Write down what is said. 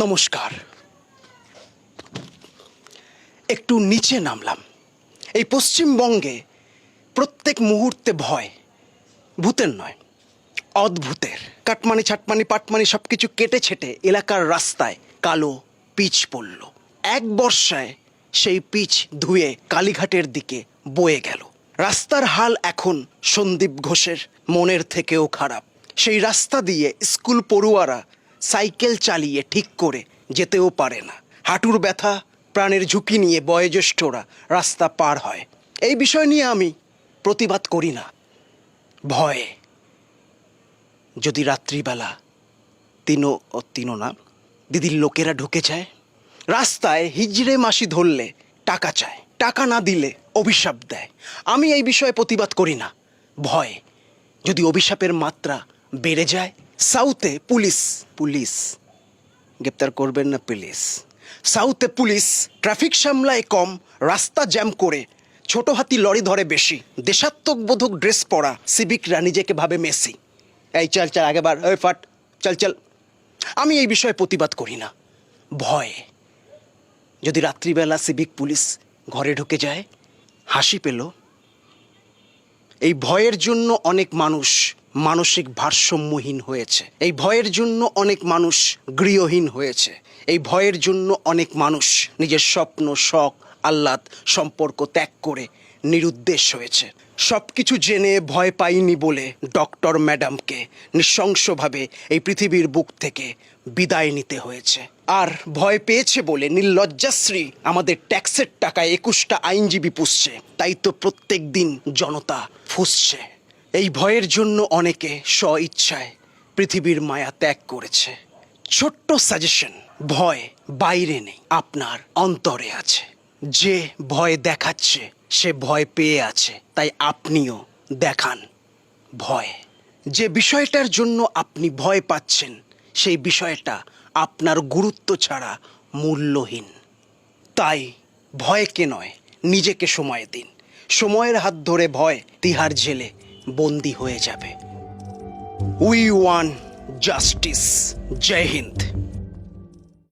নমস্কার। একটু নিচে নামলাম। এই পশ্চিমবঙ্গে প্রত্যেক মুহূর্তে ভয়, ভূতের নয়, অদ্ভুতের। কাটমানি ছাটমানি পাটমানি সব কিছু কেটে ছেটে এলাকার রাস্তায় কালো পিচ পড়ল। এক বর্ষায় সেই পিচ ধুয়ে কালীঘাটের দিকে বয়ে গেল। রাস্তার হাল এখন সন্দীপ ঘোষের মনের থেকেও খারাপ। সেই রাস্তা দিয়ে স্কুল পড়ুয়ারা সাইকেল চালিয়ে ঠিক করে যেতেও পারে না। হাঁটুর ব্যথা, প্রাণের ঝুঁকি নিয়ে বয়োজ্যেষ্ঠরা রাস্তা পার হয়। এই বিষয় নিয়ে আমি প্রতিবাদ করি না। ভয়ে যদি রাত্রিবেলা তিনো না দিদির লোকেরা ঢুকে যায়, রাস্তায় হিজড়ে মাসি ধরলে টাকা চায়, টাকা না দিলে অভিশাপ দেয়। আমি এই বিষয়ে প্রতিবাদ করি না। ভয় যদি অভিশাপের মাত্রা বেড়ে যায়, সাউথে পুলিশ গ্রেপ্তার করবেন না প্লিজ। সাউথে পুলিশ ট্রাফিক সামলায় কম, রাস্তা জ্যাম করে, ছোট হাতি লরি ধরে বেশি। দেশাত্মবোধক ড্রেস পরা সিভিকরা নিজেকে ভাবে মেসি। এই চল চল আগে বার, ওই ফাট চল চল। আমি এই বিষয়ে প্রতিবাদ করি না। ভয় যদি রাত্রিবেলা সিভিক পুলিশ ঘরে ঢুকে যায়, হাসি পেল। এই ভয়ের জন্য অনেক মানুষ মানসিক ভারসাম্যহীন হয়েছে। এই ভয়ের জন্য অনেক মানুষ গৃহহীন হয়েছে। এই ভয়ের জন্য অনেক মানুষ নিজের স্বপ্ন, শখ, আহ্লাদ, সম্পর্ক ত্যাগ করে নিরুদ্দেশ হয়েছে। সব কিছু জেনে ভয় পাইনি বলে ডক্টর ম্যাডামকে নৃশংসভাবে এই পৃথিবীর বুক থেকে বিদায় নিতে হয়েছে। আর ভয় পেয়েছে বলে নির্লজ্জাশ্রী আমাদের ট্যাক্সের টাকায় 21টা আইনজীবী পুষছে। তাই তো প্রত্যেক দিন জনতা ফুঁসছে। এই ভয়ের জন্য অনেকে স্ব ইচ্ছায় পৃথিবীর মায়া ত্যাগ করেছে। ছোট্ট সাজেশন, ভয় বাইরে নেই, আপনার অন্তরে আছে। যে ভয় দেখাচ্ছে সে ভয় পেয়ে আছে, তাই আপনিও দেখান ভয়। যে বিষয়টার জন্য আপনি ভয় পাচ্ছেন সেই বিষয়টা আপনার গুরুত্ব ছাড়া মূল্যহীন। তাই ভয়কে নয়, নিজেকে সময় দিন। সময়ের হাত ধরে ভয় তিহার জেলে বন্দি হয়ে যাবে। We want justice. জয় হিন্দ।